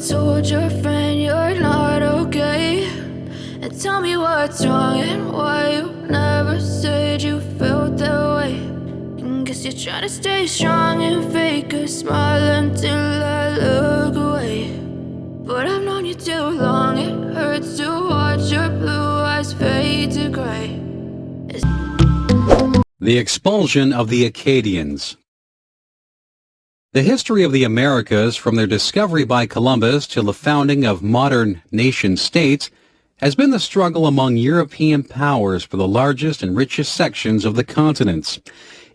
told your friend you're not okay? And tell me what's wrong and why you never said you felt that way. And guess you're trying to stay strong and fake a smile until I look away. But I've known you too long, it hurts to watch your blue eyes fade to gray. The expulsion of the Acadians. The history of the Americas, from their discovery by Columbus till the founding of modern nation-states, has been the struggle among European powers for the largest and richest sections of the continents.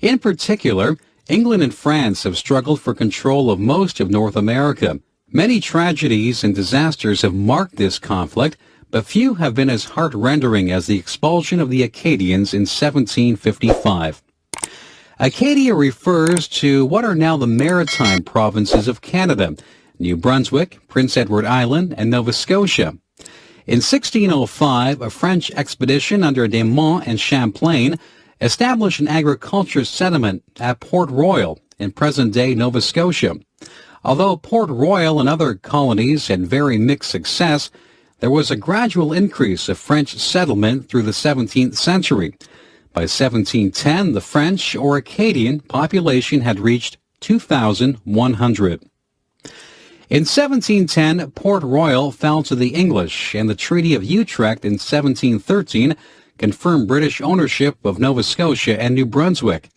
In particular, England and France have struggled for control of most of North America. Many tragedies and disasters have marked this conflict, but few have been as heart-rending as the expulsion of the Acadians in 1755. Acadia refers to what are now the maritime provinces of Canada, New Brunswick, Prince Edward Island, and Nova Scotia. In 1605, a French expedition under De Monts and Champlain established an agriculture settlement at Port Royal in present-day Nova Scotia. Although Port Royal and other colonies had very mixed success, there was a gradual increase of French settlement through the 17th century. By 1710, the French or Acadian population had reached 2,100. In 1710, Port Royal fell to the English, and the Treaty of Utrecht in 1713 confirmed British ownership of Nova Scotia and New Brunswick.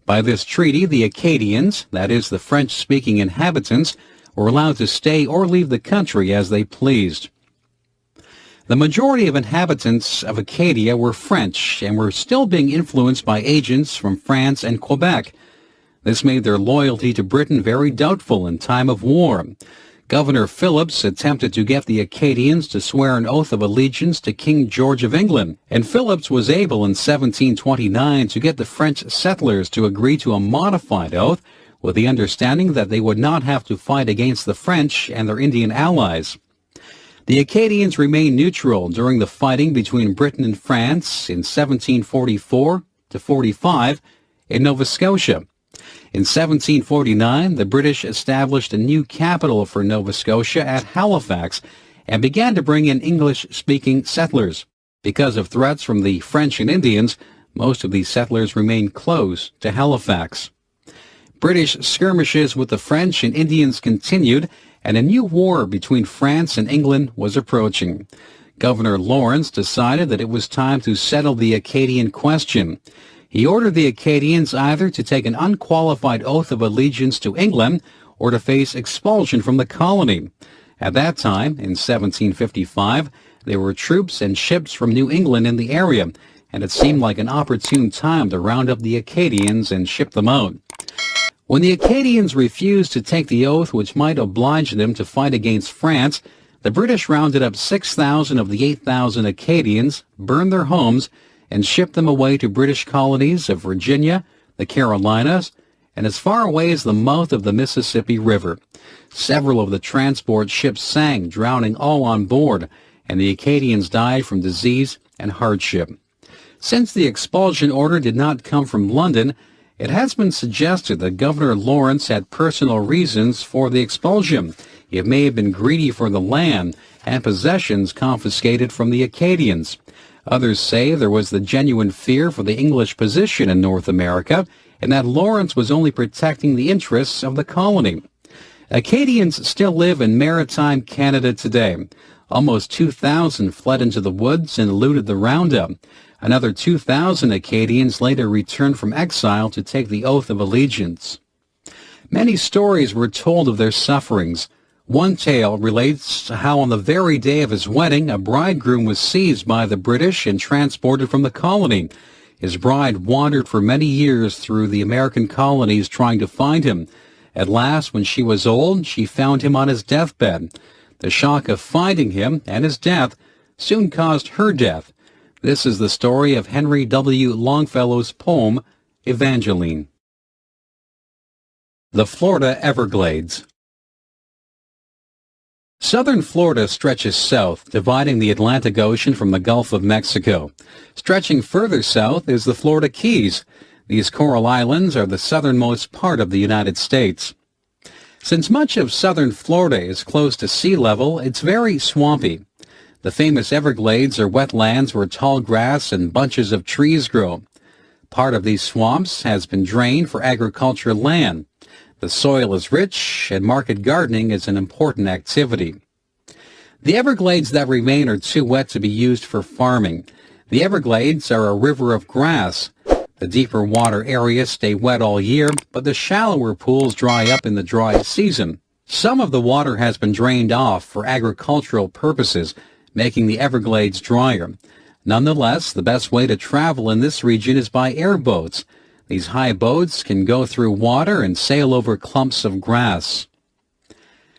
By this treaty, the Acadians, that is, the French-speaking inhabitants, were allowed to stay or leave the country as they pleased. The majority of inhabitants of Acadia were French and were still being influenced by agents from France and Quebec. This made their loyalty to Britain very doubtful in time of war. Governor Phillips attempted to get the Acadians to swear an oath of allegiance to King George of England, and Phillips was able in 1729 to get the French settlers to agree to a modified oath with the understanding that they would not have to fight against the French and their Indian allies. The Acadians remained neutral during the fighting between Britain and France in 1744 to 45 in Nova Scotia. In 1749, the British established a new capital for Nova Scotia at Halifax and began to bring in English-speaking settlers. Because of threats from the French and Indians, most of these settlers remained close to Halifax. British skirmishes with the French and Indians continued, and a new war between France and England was approaching. Governor Lawrence decided that it was time to settle the Acadian question. He ordered the Acadians either to take an unqualified oath of allegiance to England or to face expulsion from the colony. At that time, in 1755, there were troops and ships from New England in the area, and it seemed like an opportune time to round up the Acadians and ship them out. When the Acadians refused to take the oath which might oblige them to fight against France, the British rounded up 6,000 of the 8,000 Acadians, burned their homes, and shipped them away to British colonies of Virginia, the Carolinas, and as far away as the mouth of the Mississippi River. Several of the transport ships sank, drowning all on board, and the Acadians died from disease and hardship. Since the expulsion order did not come from London, it has been suggested that Governor Lawrence had personal reasons for the expulsion. He may have been greedy for the land and possessions confiscated from the Acadians. Others say there was the genuine fear for the English position in North America, and that Lawrence was only protecting the interests of the colony. Acadians still live in maritime Canada today. Almost 2,000 fled into the woods and eluded the roundup. Another 2,000 Acadians later returned from exile to take the oath of allegiance. Many stories were told of their sufferings. One tale relates how on the very day of his wedding, a bridegroom was seized by the British and transported from the colony. His bride wandered for many years through the American colonies trying to find him. At last, when she was old, she found him on his deathbed. The shock of finding him and his death soon caused her death. This is the story of Henry W. Longfellow's poem, Evangeline. The Florida Everglades. Southern Florida stretches south, dividing the Atlantic Ocean from the Gulf of Mexico. Stretching further south is the Florida Keys. These coral islands are the southernmost part of the United States. Since much of southern Florida is close to sea level, it's very swampy. The famous Everglades are wetlands where tall grass and bunches of trees grow. Part of these swamps has been drained for agricultural land. The soil is rich, and market gardening is an important activity. The Everglades that remain are too wet to be used for farming. The Everglades are a river of grass. The deeper water areas stay wet all year, but the shallower pools dry up in the dry season. Some of the water has been drained off for agricultural purposes, making the Everglades drier. Nonetheless, the best way to travel in this region is by airboats. These high boats can go through water and sail over clumps of grass.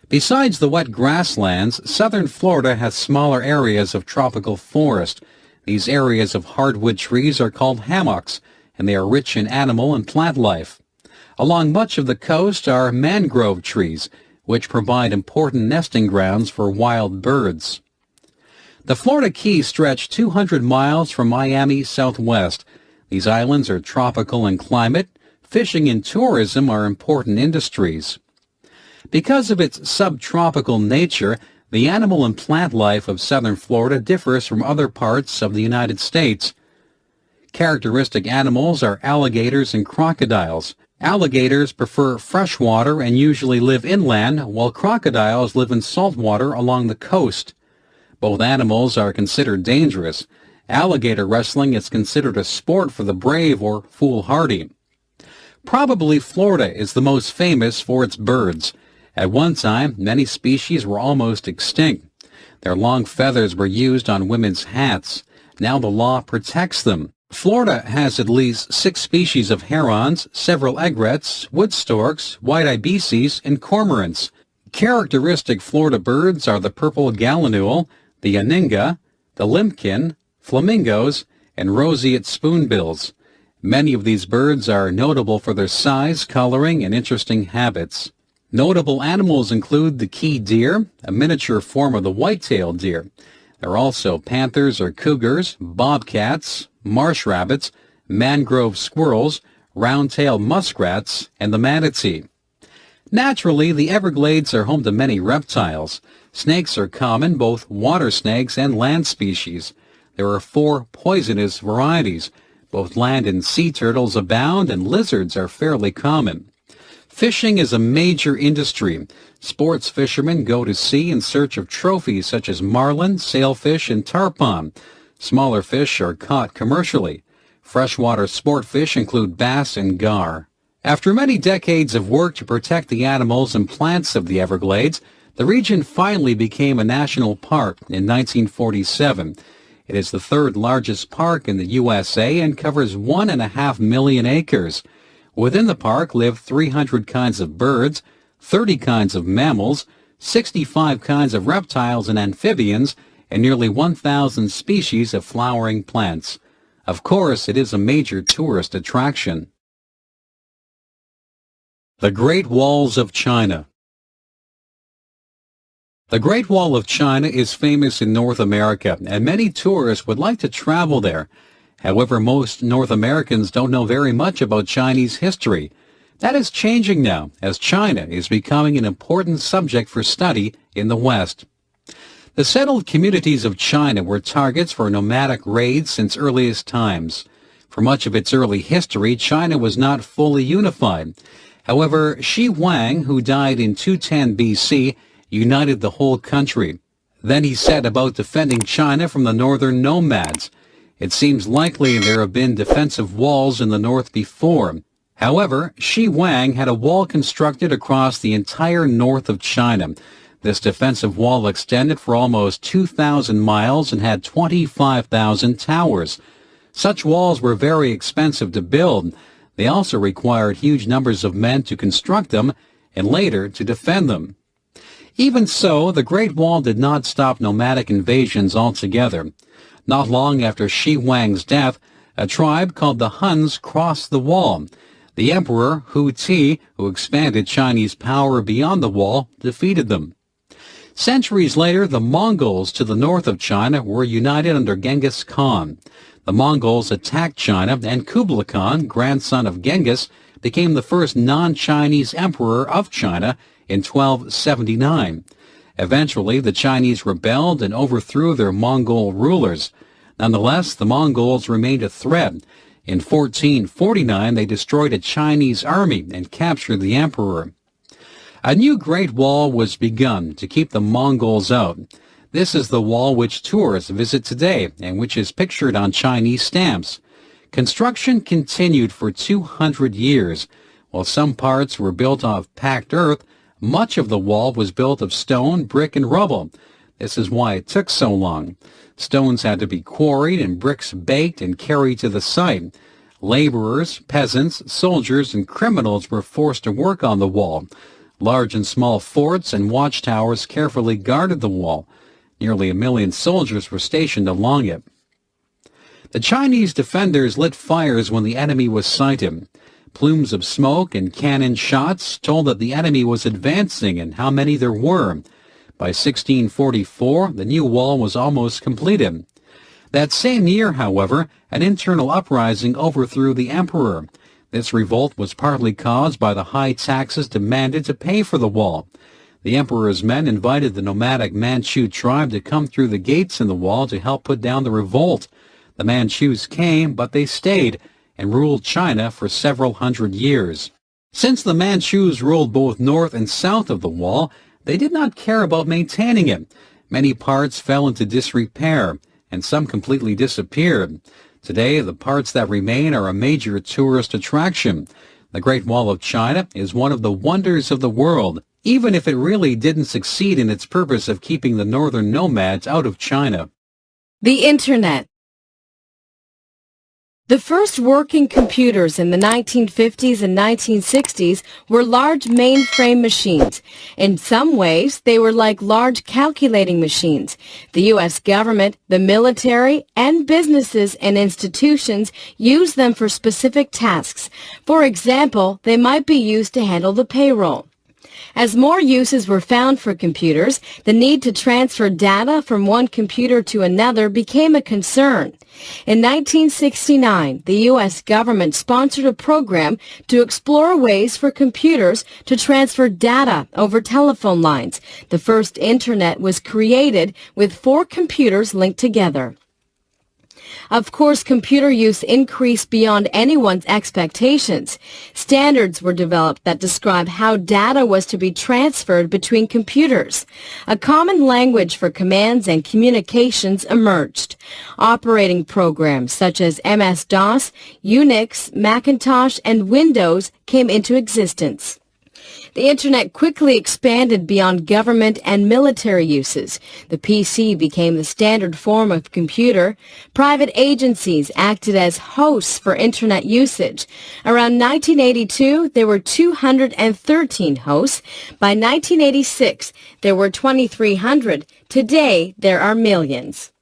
Besides the wet grasslands, southern Florida has smaller areas of tropical forest. These areas of hardwood trees are called hammocks, and they are rich in animal and plant life. Along much of the coast are mangrove trees, which provide important nesting grounds for wild birds. The Florida Keys stretch 200 miles from Miami southwest. These islands are tropical in climate. Fishing and tourism are important industries. Because of its subtropical nature, the animal and plant life of southern Florida differs from other parts of the United States. Characteristic animals are alligators and crocodiles. Alligators prefer fresh water and usually live inland, while crocodiles live in salt water along the coast. Both animals are considered dangerous. Alligator wrestling is considered a sport for the brave or foolhardy. Probably Florida is the most famous for its birds. At one time, many species were almost extinct. Their long feathers were used on women's hats. Now the law protects them. Florida has at least 6 species of herons, several egrets, wood storks, white ibises, and cormorants. Characteristic Florida birds are the purple gallinule, the aninga, the limpkin, flamingos, and roseate spoonbills. Many of these birds are notable for their size, coloring, and interesting habits. Notable animals include the key deer, a miniature form of the white-tailed deer. There are also panthers or cougars, bobcats, marsh rabbits, mangrove squirrels, round-tailed muskrats, and the manatee. Naturally, the Everglades are home to many reptiles. Snakes are common, both water snakes and land species. There are 4 poisonous varieties. Both land and sea turtles abound, and lizards are fairly common. Fishing is a major industry. Sports fishermen go to sea in search of trophies such as marlin, sailfish, and tarpon. Smaller fish are caught commercially. Freshwater sport fish include bass and gar. After many decades of work to protect the animals and plants of the Everglades, the region finally became a national park in 1947. It is the 3rd largest park in the USA and covers 1.5 million acres. Within the park live 300 kinds of birds, 30 kinds of mammals, 65 kinds of reptiles and amphibians, and nearly 1,000 species of flowering plants. Of course, it is a major tourist attraction. The Great Walls of China. The Great Wall of China is famous in North America, and many tourists would like to travel there. However, most North Americans don't know very much about Chinese history. That is changing now, as China is becoming an important subject for study in the West. The settled communities of China were targets for nomadic raids since earliest times. For much of its early history, China was not fully unified. However, Shi Huang, who died in 210 BC, united the whole country. Then he set about defending China from the northern nomads. It seems likely there have been defensive walls in the north before. However, Shi Huang had a wall constructed across the entire north of China. This defensive wall extended for almost 2,000 miles and had 25,000 towers. Such walls were very expensive to build. They also required huge numbers of men to construct them and later to defend them. Even so, the Great Wall did not stop nomadic invasions altogether. Not long after Shi Huang's death, a tribe called the Huns crossed the wall. The Emperor Hu Ti, who expanded Chinese power beyond the wall, defeated them. Centuries later, the Mongols to the north of China were united under Genghis Khan. The Mongols attacked China, and Kublai Khan, grandson of Genghis, became the first non-Chinese emperor of China in 1279. Eventually, the Chinese rebelled and overthrew their Mongol rulers. Nonetheless, the Mongols remained a threat. In 1449, they destroyed a Chinese army and captured the emperor. A new Great Wall was begun to keep the Mongols out. This is the wall which tourists visit today and which is pictured on Chinese stamps. Construction continued for 200 years. While some parts were built of packed earth, much of the wall was built of stone, brick, and rubble. This is why it took so long. Stones had to be quarried and bricks baked and carried to the site. Laborers, peasants, soldiers, and criminals were forced to work on the wall. Large and small forts and watchtowers carefully guarded the wall. Nearly 1 million soldiers were stationed along it. The Chinese defenders lit fires when the enemy was sighted. Plumes of smoke and cannon shots told that the enemy was advancing and how many there were. By 1644, the new wall was almost completed. That same year, however, an internal uprising overthrew the emperor. This revolt was partly caused by the high taxes demanded to pay for the wall. The emperor's men invited the nomadic Manchu tribe to come through the gates in the wall to help put down the revolt. The Manchus came, but they stayed and ruled China for several hundred years. Since the Manchus ruled both north and south of the wall, they did not care about maintaining it. Many parts fell into disrepair, and some completely disappeared. Today, the parts that remain are a major tourist attraction. The Great Wall of China is one of the wonders of the world, even if it really didn't succeed in its purpose of keeping the northern nomads out of China. The Internet. The first working computers in the 1950s and 1960s were large mainframe machines. In some ways, they were like large calculating machines. The U.S. government, the military, and businesses and institutions used them for specific tasks. For example, they might be used to handle the payroll. As more uses were found for computers, the need to transfer data from one computer to another became a concern. In 1969, the U.S. government sponsored a program to explore ways for computers to transfer data over telephone lines. The first Internet was created with 4 computers linked together. Of course, computer use increased beyond anyone's expectations. Standards were developed that describe how data was to be transferred between computers. A common language for commands and communications emerged. Operating programs such as MS-DOS, Unix, Macintosh, and Windows came into existence. The Internet quickly expanded beyond government and military uses. The PC became the standard form of computer. Private agencies acted as hosts for Internet usage. Around 1982, there were 213 hosts. By 1986, there were 2,300. Today, there are millions.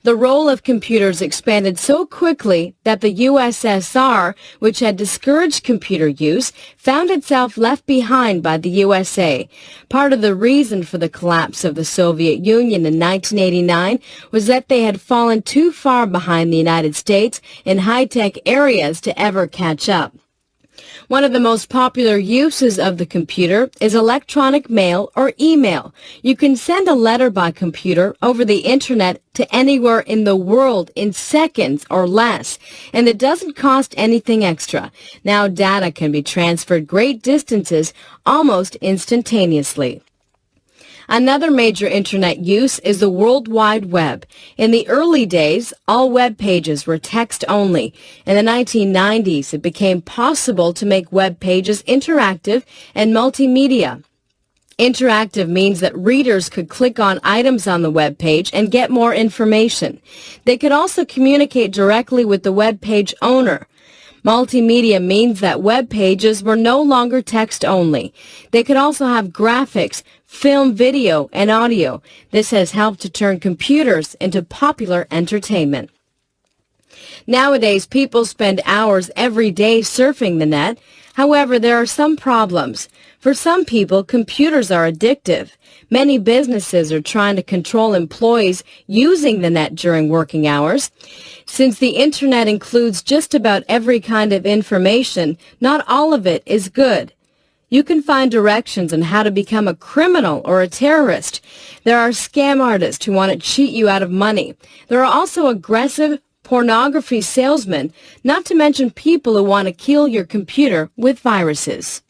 The role of computers expanded so quickly that the USSR, which had discouraged computer use, found itself left behind by the USA. Part of the reason for the collapse of the Soviet Union in 1989 was that they had fallen too far behind the United States in high-tech areas to ever catch up. One of the most popular uses of the computer is electronic mail or email. You can send a letter by computer over the Internet to anywhere in the world in seconds or less, and it doesn't cost anything extra. Now data can be transferred great distances almost instantaneously. Another major Internet use is the World Wide Web. In the early days, all web pages were text only. In the 1990s, it became possible to make web pages interactive and multimedia. Interactive means that readers could click on items on the web page and get more information. They could also communicate directly with the web page owner. Multimedia means that web pages were no longer text only. They could also have graphics, film, video, and audio. This has helped to turn computers into popular entertainment. Nowadays, people spend hours every day surfing the net. However, there are some problems. For some people, computers are addictive. Many businesses are trying to control employees using the net during working hours. Since the Internet includes just about every kind of information, not all of it is good. You can find directions on how to become a criminal or a terrorist. There are scam artists who want to cheat you out of money. There are also aggressive pornography salesmen, not to mention people who want to kill your computer with viruses.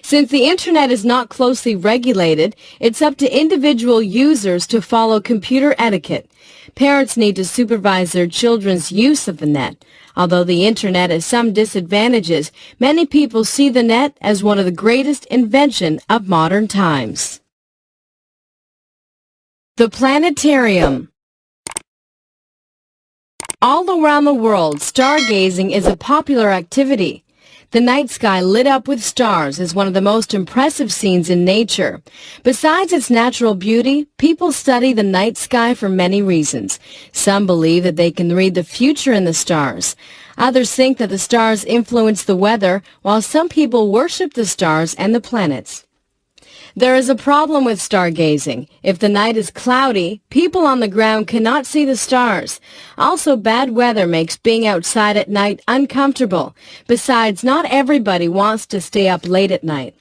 Since the internet is not closely regulated, it's up to individual users to follow computer etiquette. Parents need to supervise their children's use of the net. Although the internet has some disadvantages, many people see the net as one of the greatest inventions of modern times. The Planetarium. All around the world, stargazing is a popular activity. The night sky lit up with stars is one of the most impressive scenes in nature. Besides its natural beauty, people study the night sky for many reasons. Some believe that they can read the future in the stars. Others think that the stars influence the weather, while some people worship the stars and the planets. There is a problem with stargazing. If the night is cloudy, people on the ground cannot see the stars. Also, bad weather makes being outside at night uncomfortable. Besides, not everybody wants to stay up late at night.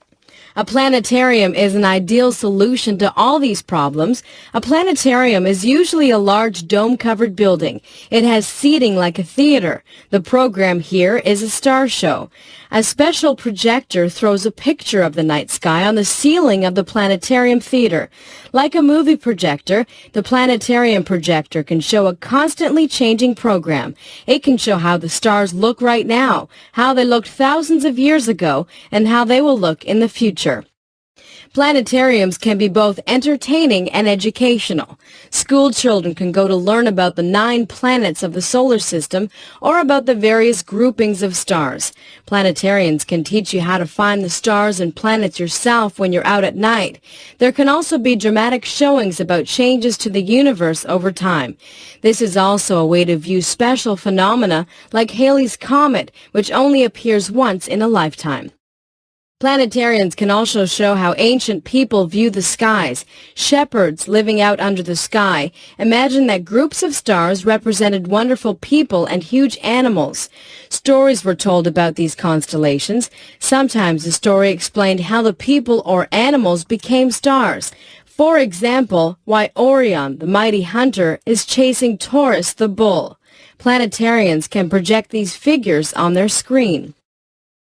A planetarium is an ideal solution to all these problems. A planetarium is usually a large dome-covered building. It has seating like a theater. The program here is a star show. A special projector throws a picture of the night sky on the ceiling of the planetarium theater. Like a movie projector, the planetarium projector can show a constantly changing program. It can show how the stars look right now, how they looked thousands of years ago, and how they will look in the future. Planetariums can be both entertaining and educational. School children can go to learn about the 9 planets of the solar system or about the various groupings of stars. Planetarians can teach you how to find the stars and planets yourself when you're out at night. There can also be dramatic showings about changes to the universe over time. This is also a way to view special phenomena like Halley's Comet, which only appears once in a lifetime. Planetarians can also show how ancient people view the skies. Shepherds living out under the sky imagined that groups of stars represented wonderful people and huge animals. Stories were told about these constellations. Sometimes the story explained how the people or animals became stars. For example, why Orion, the mighty hunter, is chasing Taurus, the bull. Planetarians can project these figures on their screen.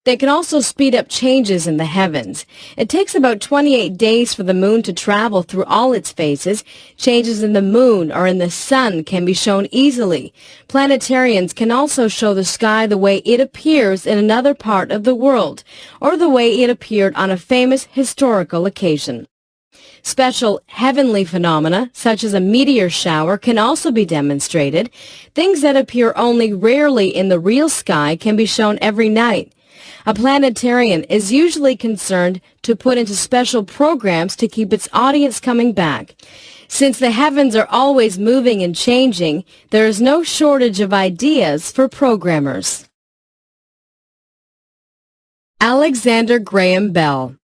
They can also speed up changes in the heavens. It takes about 28 days for the moon to travel through all its phases. Changes in the moon or in the sun can be shown easily. Planetarians can also show the sky the way it appears in another part of the world, or the way it appeared on a famous historical occasion. Special heavenly phenomena, such as a meteor shower, can also be demonstrated. Things that appear only rarely in the real sky can be shown every night. A planetarian is usually concerned to put into special programs to keep its audience coming back. Since the heavens are always moving and changing, there is no shortage of ideas for programmers. Alexander Graham Bell.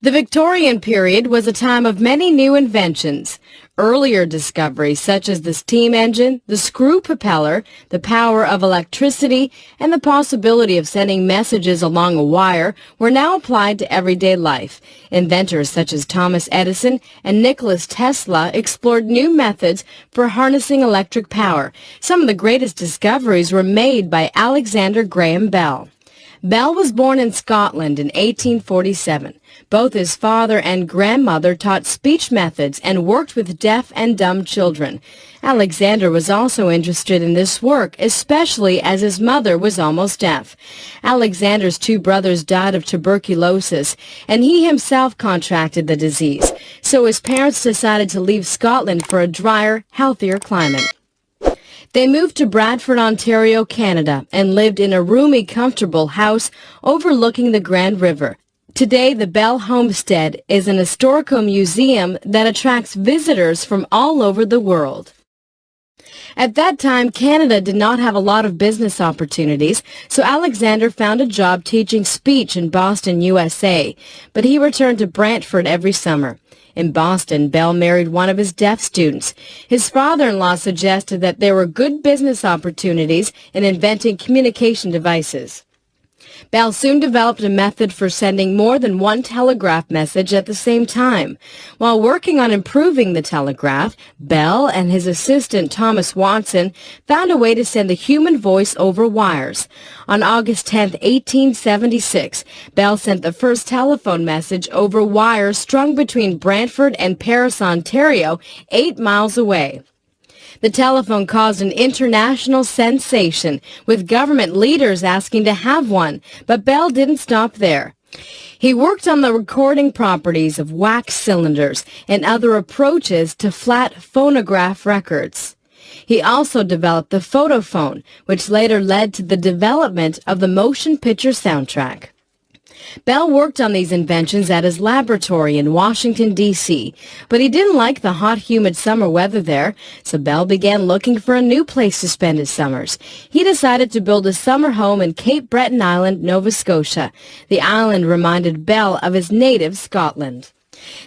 The Victorian period was a time of many new inventions. Earlier discoveries such as the steam engine, the screw propeller, the power of electricity, and the possibility of sending messages along a wire were now applied to everyday life. Inventors such as Thomas Edison and Nikola Tesla explored new methods for harnessing electric power. Some of the greatest discoveries were made by Alexander Graham Bell. Bell was born in Scotland in 1847. Both his father and grandmother taught speech methods and worked with deaf and dumb children. Alexander was also interested in this work, especially as his mother was almost deaf. Alexander's 2 brothers died of tuberculosis, and he himself contracted the disease, so his parents decided to leave Scotland for a drier, healthier climate. They moved to Bradford, Ontario, Canada, and lived in a roomy, comfortable house overlooking the Grand River. Today, the Bell Homestead is an historical museum that attracts visitors from all over the world. At that time, Canada did not have a lot of business opportunities, so Alexander found a job teaching speech in Boston, USA, but he returned to Brantford every summer. In Boston, Bell married one of his deaf students. His father-in-law suggested that there were good business opportunities in inventing communication devices. Bell soon developed a method for sending more than one telegraph message at the same time. While working on improving the telegraph, Bell and his assistant Thomas Watson found a way to send the human voice over wires. On August 10, 1876, Bell sent the first telephone message over wires strung between Brantford and Paris, Ontario, 8 miles away. The telephone caused an international sensation, with government leaders asking to have one, but Bell didn't stop there. He worked on the recording properties of wax cylinders and other approaches to flat phonograph records. He also developed the photophone, which later led to the development of the motion picture soundtrack. Bell worked on these inventions at his laboratory in Washington, D.C., but he didn't like the hot, humid summer weather there, so Bell began looking for a new place to spend his summers. He decided to build a summer home in Cape Breton Island, Nova Scotia. The island reminded Bell of his native Scotland.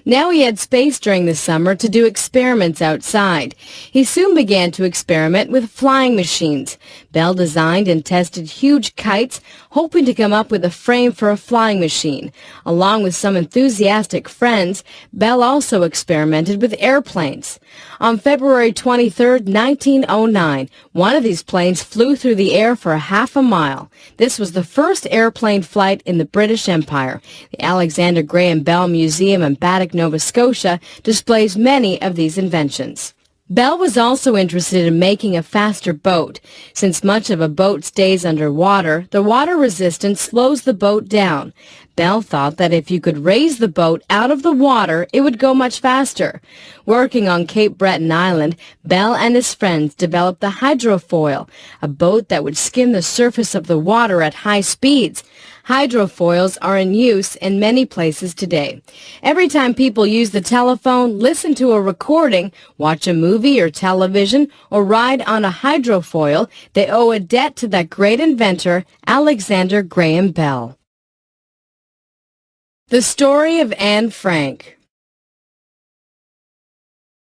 Now he had space during the summer to do experiments outside. He soon began to experiment with flying machines. Bell designed and tested huge kites, hoping to come up with a frame for a flying machine. Along with some enthusiastic friends, Bell also experimented with airplanes. On February 23, 1909, one of these planes flew through the air for half a mile. This was the first airplane flight in the British Empire. The Alexander Graham Bell Museum in Baddeck, Nova Scotia, displays many of these inventions. Bell was also interested in making a faster boat. Since much of a boat stays underwater, the water resistance slows the boat down. Bell thought that if you could raise the boat out of the water, it would go much faster. Working on Cape Breton Island, Bell and his friends developed the hydrofoil, a boat that would skim the surface of the water at high speeds. Hydrofoils are in use in many places today. Every time people use the telephone, listen to a recording, watch a movie or television, or ride on a hydrofoil, they owe a debt to that great inventor, Alexander Graham Bell. The story of Anne Frank.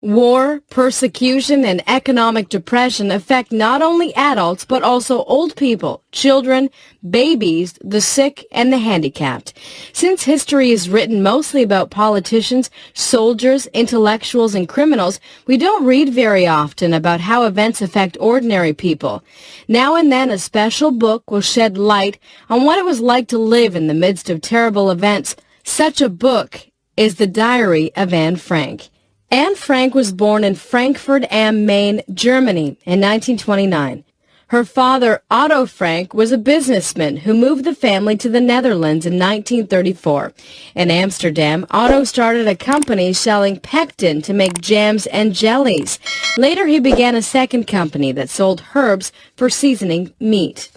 War, persecution, and economic depression affect not only adults but also old people, children, babies, the sick, and the handicapped. Since history is written mostly about politicians, soldiers, intellectuals, and criminals, we don't read very often about how events affect ordinary people. Now and then a special book will shed light on what it was like to live in the midst of terrible events. Such a book is The Diary of Anne Frank. Anne Frank was born in Frankfurt am Main, Germany in 1929. Her father, Otto Frank, was a businessman who moved the family to the Netherlands in 1934. In Amsterdam, Otto started a company selling pectin to make jams and jellies. Later, he began a second company that sold herbs for seasoning meat.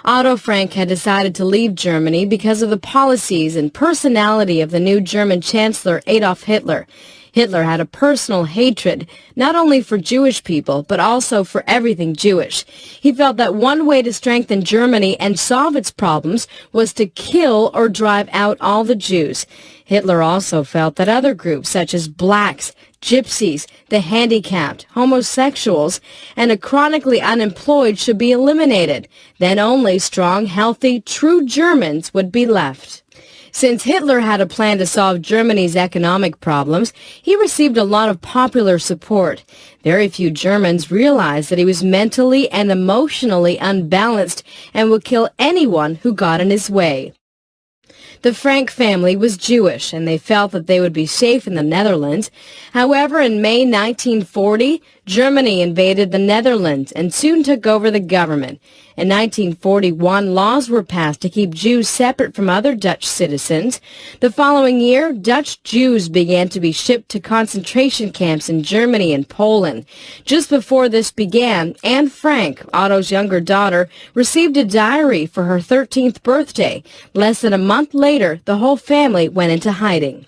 Otto Frank had decided to leave Germany because of the policies and personality of the new German Chancellor Adolf Hitler. Hitler had a personal hatred, not only for Jewish people, but also for everything Jewish. He felt that one way to strengthen Germany and solve its problems was to kill or drive out all the Jews. Hitler also felt that other groups such as blacks, gypsies, the handicapped, homosexuals, and the chronically unemployed should be eliminated. Then only strong, healthy, true Germans would be left. Since Hitler had a plan to solve Germany's economic problems, he received a lot of popular support. Very few Germans realized that he was mentally and emotionally unbalanced and would kill anyone who got in his way. The Frank family was Jewish, and they felt that they would be safe in the Netherlands. However, in May 1940, Germany invaded the Netherlands and soon took over the government. In 1941, laws were passed to keep Jews separate from other Dutch citizens. The following year, Dutch Jews began to be shipped to concentration camps in Germany and Poland. Just before this began, Anne Frank, Otto's younger daughter, received a diary for her 13th birthday. Less than a month later, the whole family went into hiding.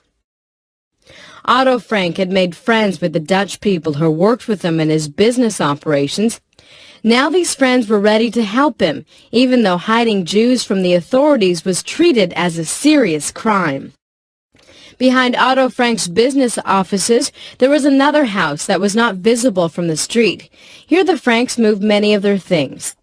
Otto Frank had made friends with the Dutch people who worked with him in his business operations. Now these friends were ready to help him, even though hiding Jews from the authorities was treated as a serious crime. Behind Otto Frank's business offices, there was another house that was not visible from the street. Here the Franks moved many of their things.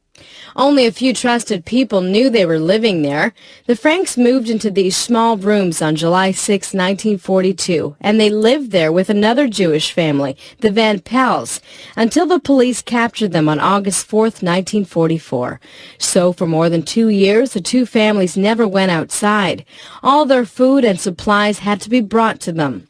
Only a few trusted people knew they were living there. The Franks moved into these small rooms on July 6, 1942, and they lived there with another Jewish family, the Van Pels, until the police captured them on August 4, 1944. So for more than 2 years, the two families never went outside. All their food and supplies had to be brought to them.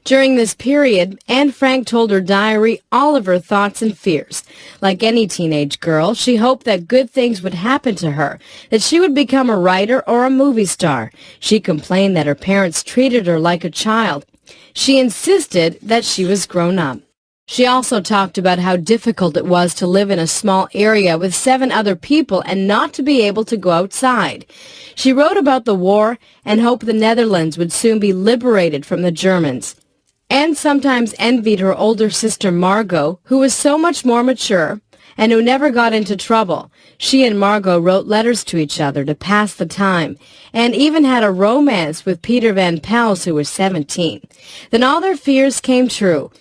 During this period, Anne Frank told her diary all of her thoughts and fears. Like any teenage girl, she hoped that good things would happen to her, that she would become a writer or a movie star. She complained that her parents treated her like a child. She insisted that she was grown up. She also talked about how difficult it was to live in a small area with 7 other people and not to be able to go outside. She wrote about the war and hoped the Netherlands would soon be liberated from the Germans. Anne sometimes envied her older sister Margot, who was so much more mature and who never got into trouble. She and Margot wrote letters to each other to pass the time, and even had a romance with Peter Van Pels, who was 17. Then all their fears came true.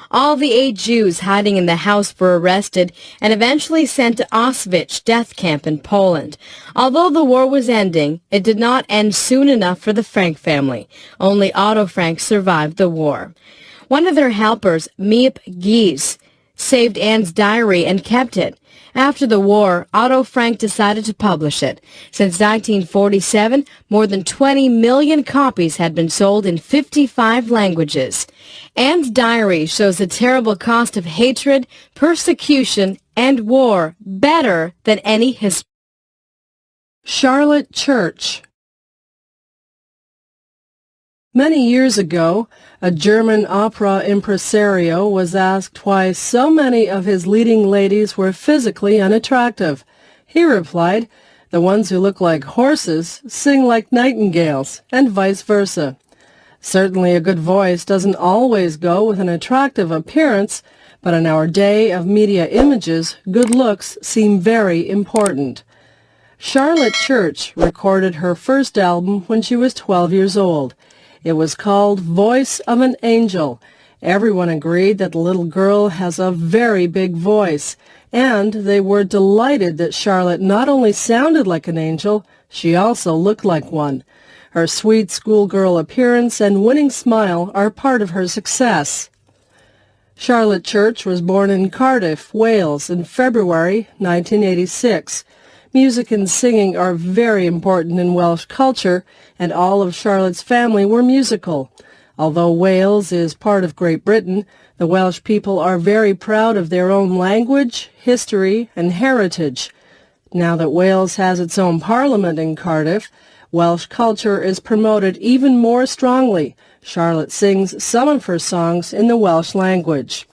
All the 8 Jews hiding in the house were arrested and eventually sent to Auschwitz death camp in Poland. Although the war was ending, it did not end soon enough for the Frank family. Only Otto Frank survived the war. One of their helpers, Miep Gies, saved Anne's diary and kept it. After the war, Otto Frank decided to publish it. Since 1947, more than 20 million copies had been sold in 55 languages. Anne's diary shows the terrible cost of hatred, persecution, and war better than any history. Charlotte Church. Many years ago, a German opera impresario was asked why so many of his leading ladies were physically unattractive. He replied, "The ones who look like horses sing like nightingales, and vice versa." Certainly a good voice doesn't always go with an attractive appearance, but in our day of media images, good looks seem very important. Charlotte Church recorded her first album when she was 12 years old. It was called Voice of an Angel. Everyone agreed that the little girl has a very big voice, and they were delighted that Charlotte not only sounded like an angel, she also looked like one. Her sweet schoolgirl appearance and winning smile are part of her success. Charlotte Church was born in Cardiff, Wales, in February 1986. Music and singing are very important in Welsh culture, and all of Charlotte's family were musical. Although Wales is part of Great Britain, the Welsh people are very proud of their own language, history, and heritage. Now that Wales has its own parliament in Cardiff, Welsh culture is promoted even more strongly. Charlotte sings some of her songs in the Welsh language.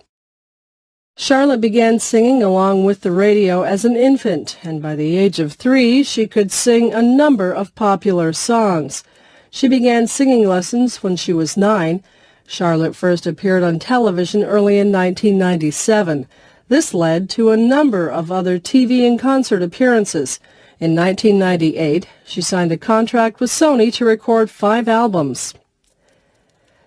Charlotte began singing along with the radio as an infant, and by the age of 3, she could sing a number of popular songs. She began singing lessons when she was 9. Charlotte first appeared on television early in 1997. This led to a number of other TV and concert appearances. In 1998, she signed a contract with Sony to record 5 albums.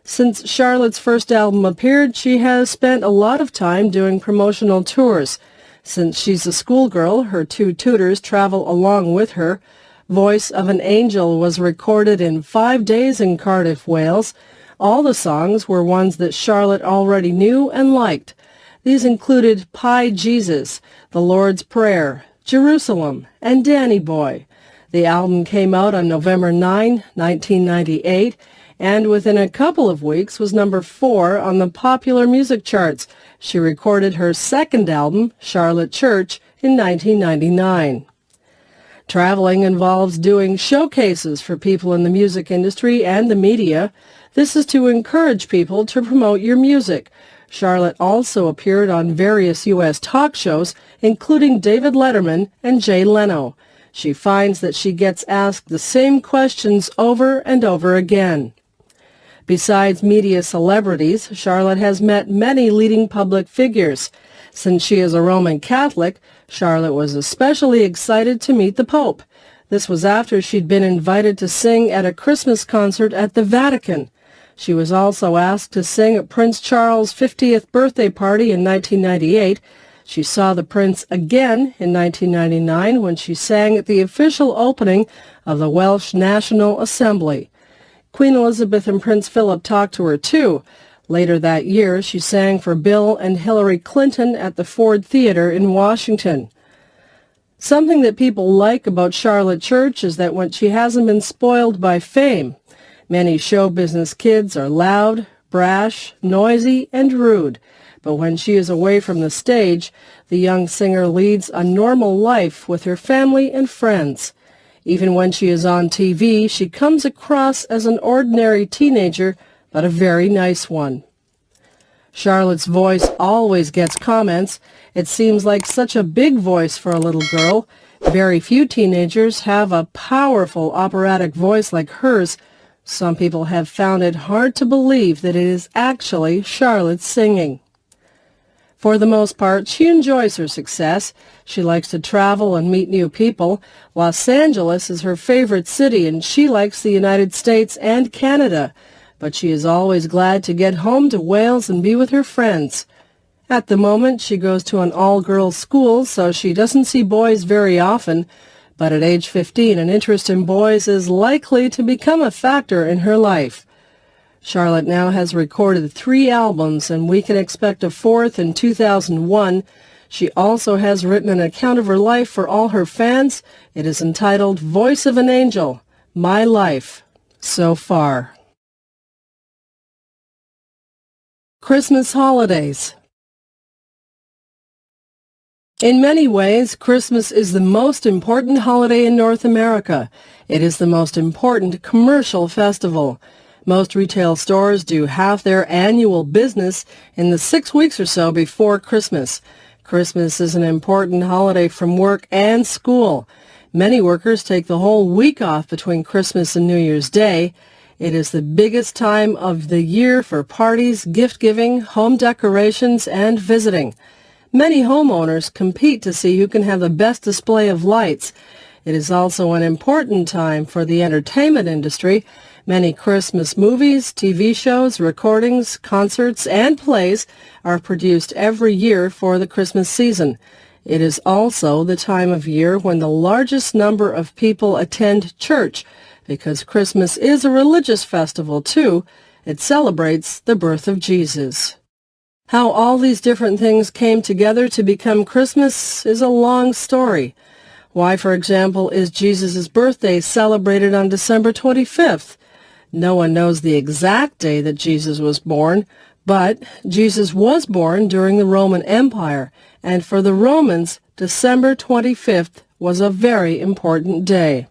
Since Charlotte's first album appeared, she has spent a lot of time doing promotional tours. Since she's a schoolgirl, her 2 tutors travel along with her. Voice of an Angel was recorded in 5 days in Cardiff, Wales. All the songs were ones that Charlotte already knew and liked. These included Pie Jesus, The Lord's Prayer, Jerusalem, and Danny Boy. The album came out on November 9, 1998, and within a couple of weeks was number 4 on the popular music charts. She recorded her second album, Charlotte Church, in 1999. Traveling involves doing showcases for people in the music industry and the media. This is to encourage people to promote your music. Charlotte also appeared on various U.S. talk shows, including David Letterman and Jay Leno. She finds that she gets asked the same questions over and over again. Besides media celebrities, Charlotte has met many leading public figures. Since she is a Roman Catholic, Charlotte was especially excited to meet the Pope. This was after she'd been invited to sing at a Christmas concert at the Vatican. She was also asked to sing at Prince Charles' 50th birthday party in 1998. She saw the prince again in 1999 when she sang at the official opening of the Welsh National Assembly. Queen Elizabeth and Prince Philip talked to her too. Later that year, she sang for Bill and Hillary Clinton at the Ford Theater in Washington. Something that people like about Charlotte Church is that when she hasn't been spoiled by fame. Many show business kids are loud, brash, noisy, and rude. But when she is away from the stage, the young singer leads a normal life with her family and friends. Even when she is on TV, she comes across as an ordinary teenager, but a very nice one. Charlotte's voice always gets comments. It seems like such a big voice for a little girl. Very few teenagers have a powerful operatic voice like hers. Some people have found it hard to believe that it is actually Charlotte singing. For the most part, she enjoys her success. She likes to travel and meet new people. Los Angeles is her favorite city, and she likes the United States and Canada. But she is always glad to get home to Wales and be with her friends. At the moment, she goes to an all-girls school, so she doesn't see boys very often, but at age 15, an interest in boys is likely to become a factor in her life. Charlotte now has recorded 3 albums, and we can expect a 4th in 2001. She also has written an account of her life for all her fans. It is entitled Voice of an Angel, My Life So Far. Christmas holidays. In many ways, Christmas is the most important holiday in North America. It is the most important commercial festival. Most retail stores do half their annual business in the 6 weeks or so before Christmas. Christmas is an important holiday from work and school. Many workers take the whole week off between Christmas and New Year's Day. It is the biggest time of the year for parties, gift-giving, home decorations, and visiting. Many homeowners compete to see who can have the best display of lights. It is also an important time for the entertainment industry. Many Christmas movies, TV shows, recordings, concerts, and plays are produced every year for the Christmas season. It is also the time of year when the largest number of people attend church, because Christmas is a religious festival, too. It celebrates the birth of Jesus. How all these different things came together to become Christmas is a long story. Why, for example, is Jesus' birthday celebrated on December 25th? No one knows the exact day that Jesus was born, but Jesus was born during the Roman Empire, and for the Romans, December 25th was a very important day.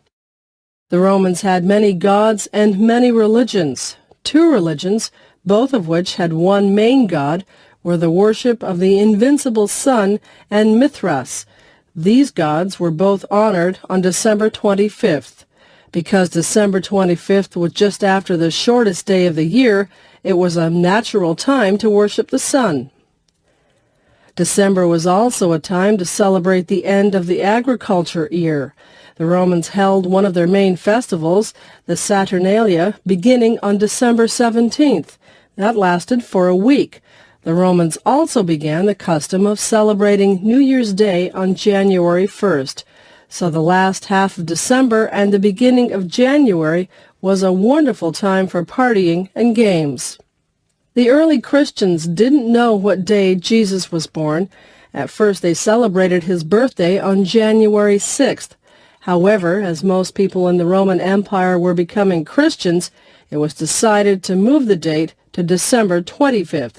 The Romans had many gods and many religions. 2 religions, both of which had one main god, were the worship of the invincible sun and Mithras. These gods were both honored on December 25th. Because December 25th was just after the shortest day of the year, it was a natural time to worship the sun. December was also a time to celebrate the end of the agriculture year. The Romans held one of their main festivals, the Saturnalia, beginning on December 17th. That lasted for a week. The Romans also began the custom of celebrating New Year's Day on January 1st. So the last half of December and the beginning of January was a wonderful time for partying and games. The early Christians didn't know what day Jesus was born. At first they celebrated his birthday on January 6th. However, as most people in the Roman Empire were becoming Christians, it was decided to move the date to December 25th.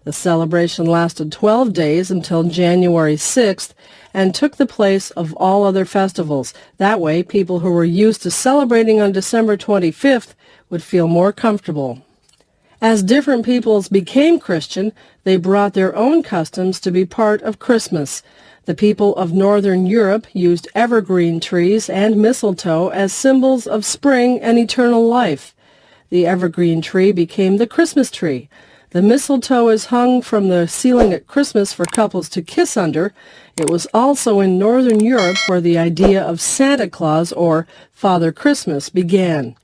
The celebration lasted 12 days until January 6th and took the place of all other festivals. That way, people who were used to celebrating on December 25th would feel more comfortable. As different peoples became Christian, they brought their own customs to be part of Christmas. The people of Northern Europe used evergreen trees and mistletoe as symbols of spring and eternal life. The evergreen tree became the Christmas tree. The mistletoe is hung from the ceiling at Christmas for couples to kiss under. It was also in Northern Europe where the idea of Santa Claus, or Father Christmas, began.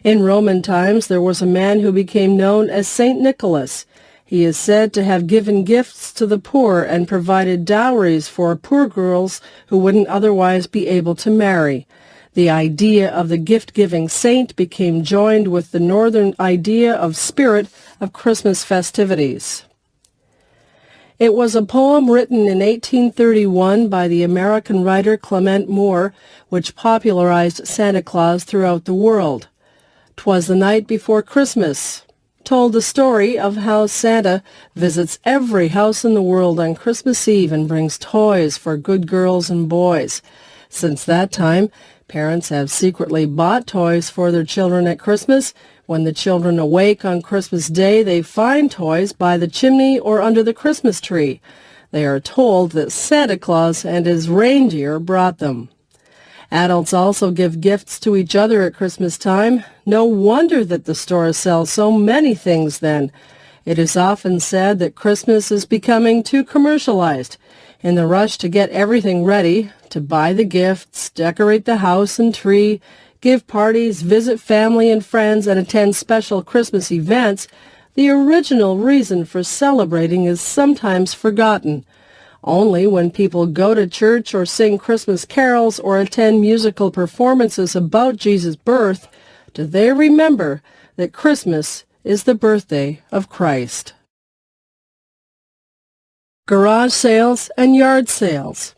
In Roman times, there was a man who became known as Saint Nicholas. He is said to have given gifts to the poor and provided dowries for poor girls who wouldn't otherwise be able to marry. The idea of the gift-giving saint became joined with the northern idea of spirit of Christmas festivities. It was a poem written in 1831 by the American writer Clement Moore, which popularized Santa Claus throughout the world. "'Twas the night before Christmas" told the story of how Santa visits every house in the world on Christmas Eve and brings toys for good girls and boys. Since that time, parents have secretly bought toys for their children at Christmas. When the children awake on Christmas Day, they find toys by the chimney or under the Christmas tree. They are told that Santa Claus and his reindeer brought them. Adults also give gifts to each other at Christmas time. No wonder that the stores sell so many things then. It is often said that Christmas is becoming too commercialized. In the rush to get everything ready, to buy the gifts, decorate the house and tree, give parties, visit family and friends, and attend special Christmas events, the original reason for celebrating is sometimes forgotten. Only when people go to church or sing Christmas carols or attend musical performances about Jesus' birth do they remember that Christmas is the birthday of Christ. Garage sales and yard sales.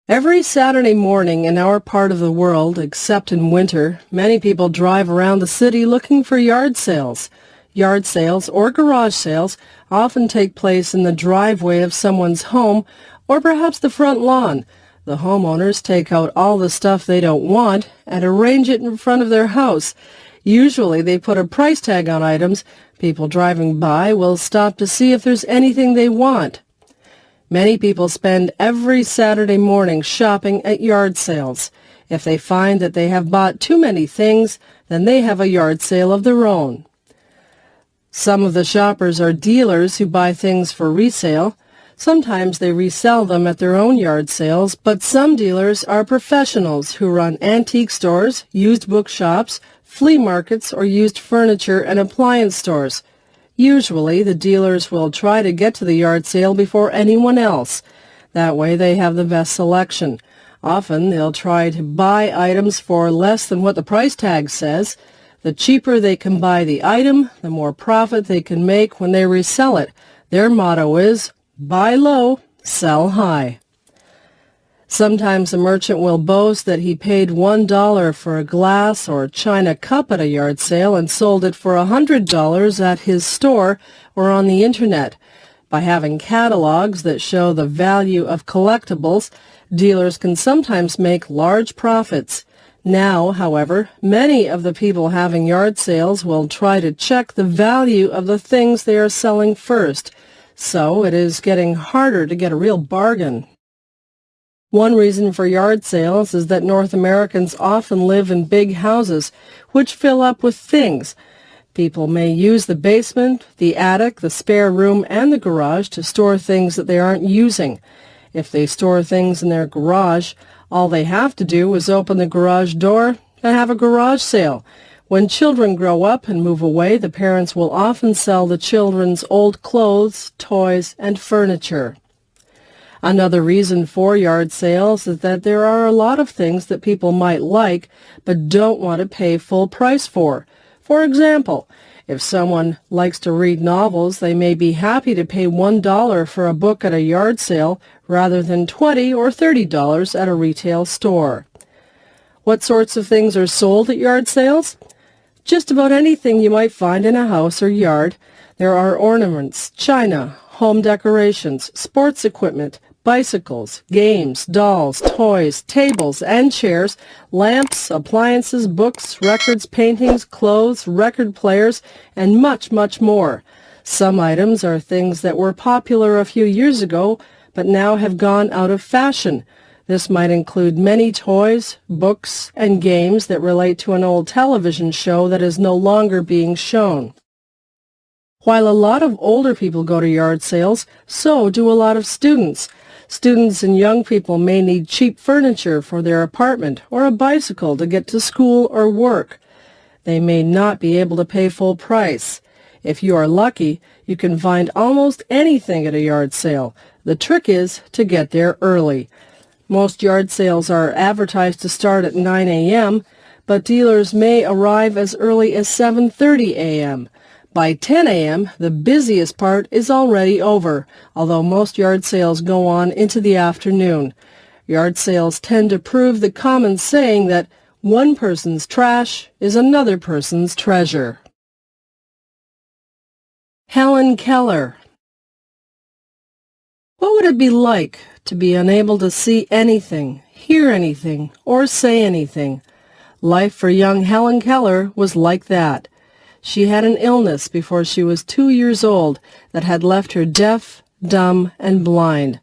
Every Saturday morning in our part of the world, except in winter, many people drive around the city looking for yard sales. Yard sales or garage sales often take place in the driveway of someone's home or perhaps the front lawn. The homeowners take out all the stuff they don't want and arrange it in front of their house. Usually they put a price tag on items. People driving by will stop to see if there's anything they want. Many people spend every Saturday morning shopping at yard sales. If they find that they have bought too many things, then they have a yard sale of their own. Some of the shoppers are dealers who buy things for resale. Sometimes they resell them at their own yard sales, but some dealers are professionals who run antique stores, used bookshops, flea markets, or used furniture and appliance stores. Usually, the dealers will try to get to the yard sale before anyone else. That way, they have the best selection. Often, they'll try to buy items for less than what the price tag says. The cheaper they can buy the item, the more profit they can make when they resell it. Their motto is, buy low, sell high. Sometimes a merchant will boast that he paid $1 for a glass or china cup at a yard sale and sold it for $100 at his store or on the internet. By having catalogs that show the value of collectibles, dealers can sometimes make large profits. Now, however, many of the people having yard sales will try to check the value of the things they are selling first, so it is getting harder to get a real bargain. One reason for yard sales is that North Americans often live in big houses, which fill up with things. People may use the basement, the attic, the spare room, and the garage to store things that they aren't using. If they store things in their garage, all they have to do is open the garage door and have a garage sale. When children grow up and move away, the parents will often sell the children's old clothes, toys, and furniture. Another reason for yard sales is that there are a lot of things that people might like but don't want to pay full price for. For example, if someone likes to read novels, they may be happy to pay $1 for a book at a yard sale rather than $20 or $30 at a retail store. What sorts of things are sold at yard sales? Just about anything you might find in a house or yard. There are ornaments, china, home decorations, sports equipment, bicycles, games, dolls, toys, tables and chairs, lamps, appliances, books, records, paintings, clothes, record players, and much, much more. Some items are things that were popular a few years ago, but now have gone out of fashion. This might include many toys, books, and games that relate to an old television show that is no longer being shown. While a lot of older people go to yard sales, so do a lot of students. Students and young people may need cheap furniture for their apartment or a bicycle to get to school or work. They may not be able to pay full price. If you are lucky, you can find almost anything at a yard sale. The trick is to get there early. Most yard sales are advertised to start at 9 a.m., but dealers may arrive as early as 7:30 a.m. By 10 a.m., the busiest part is already over, although most yard sales go on into the afternoon. Yard sales tend to prove the common saying that one person's trash is another person's treasure. Helen Keller. What would it be like to be unable to see anything, hear anything, or say anything? Life for young Helen Keller was like that. She had an illness before she was 2 years old that had left her deaf, dumb, and blind.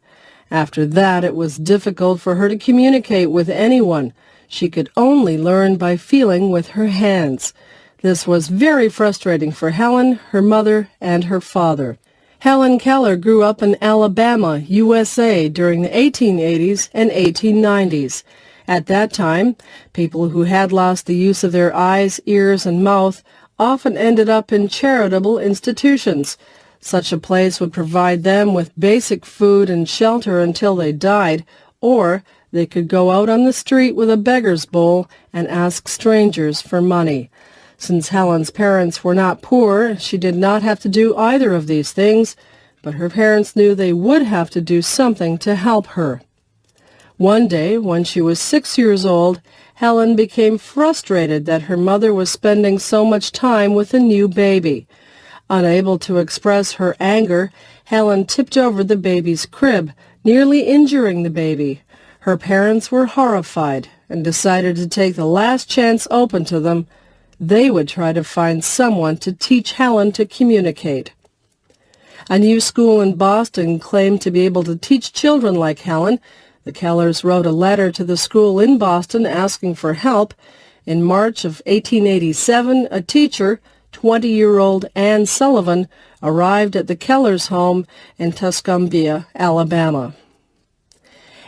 After that, it was difficult for her to communicate with anyone. She could only learn by feeling with her hands. This was very frustrating for Helen, her mother, and her father. Helen Keller grew up in Alabama, USA, during the 1880s and 1890s. At that time, people who had lost the use of their eyes, ears, and mouth often ended up in charitable institutions. Such a place would provide them with basic food and shelter until they died, or they could go out on the street with a beggar's bowl and ask strangers for money. Since Helen's parents were not poor, she did not have to do either of these things, but her parents knew they would have to do something to help her. One day, when she was 6 years old, Helen became frustrated that her mother was spending so much time with a new baby. Unable to express her anger, Helen tipped over the baby's crib, nearly injuring the baby. Her parents were horrified and decided to take the last chance open to them. They would try to find someone to teach Helen to communicate. A new school in Boston claimed to be able to teach children like Helen. The Kellers wrote a letter to the school in Boston asking for help. In March of 1887, a teacher, 20-year-old Anne Sullivan, arrived at the Kellers' home in Tuscumbia, Alabama.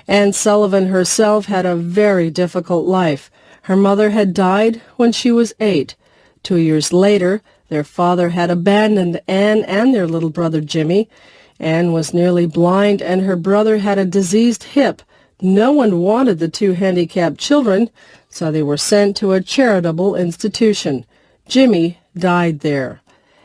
Anne Sullivan herself had a very difficult life. Her mother had died when she was 8. 2 years later, their father had abandoned Anne and their little brother Jimmy. Anne was nearly blind and her brother had a diseased hip. No one wanted the two handicapped children, so they were sent to a charitable institution. Jimmy died there.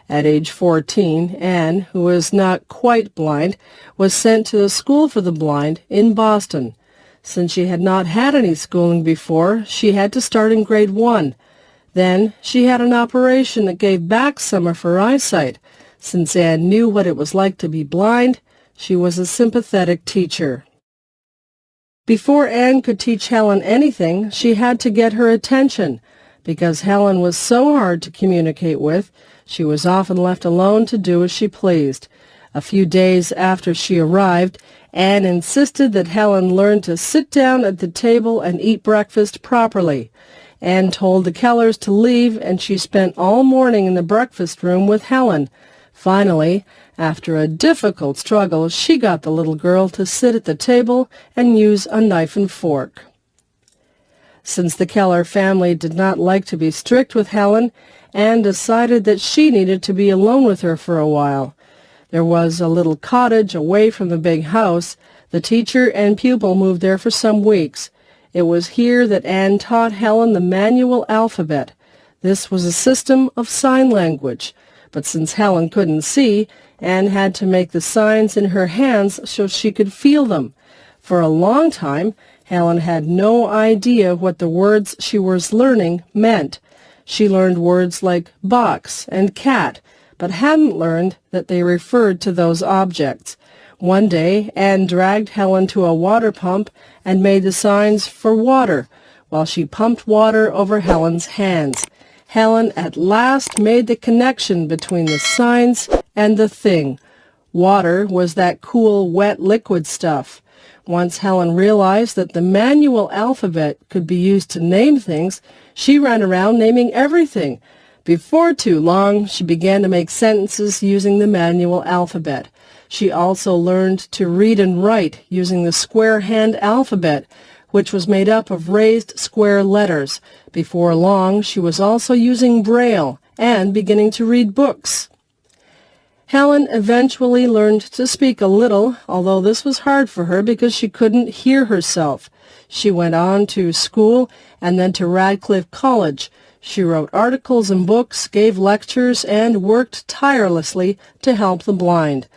At age 14, Anne, who was not quite blind, was sent to a school for the blind in Boston. Since she had not had any schooling before, she had to start in grade 1. Then she had an operation that gave back some of her eyesight. Since Anne knew what it was like to be blind, she was a sympathetic teacher. Before Anne could teach Helen anything, she had to get her attention. Because Helen was so hard to communicate with, she was often left alone to do as she pleased. A few days after she arrived, Anne insisted that Helen learn to sit down at the table and eat breakfast properly. Anne told the Kellers to leave, and she spent all morning in the breakfast room with Helen. Finally, after a difficult struggle, she got the little girl to sit at the table and use a knife and fork. Since the Keller family did not like to be strict with Helen, Anne decided that she needed to be alone with her for a while. There was a little cottage away from the big house. The teacher and pupil moved there for some weeks. It was here that Anne taught Helen the manual alphabet. This was a system of sign language, but since Helen couldn't see, Anne had to make the signs in her hands so she could feel them. For a long time, Helen had no idea what the words she was learning meant. She learned words like box and cat, but hadn't learned that they referred to those objects. One day, Anne dragged Helen to a water pump and made the signs for water, while she pumped water over Helen's hands. Helen at last made the connection between the signs and the thing. Water was that cool, wet liquid stuff. Once Helen realized that the manual alphabet could be used to name things, she ran around naming everything. Before too long, she began to make sentences using the manual alphabet. She also learned to read and write using the square hand alphabet, which was made up of raised square letters. Before long, she was also using Braille and beginning to read books. Helen eventually learned to speak a little, although this was hard for her because she couldn't hear herself. She went on to school and then to Radcliffe College. She wrote articles and books, gave lectures, and worked tirelessly to help the blind.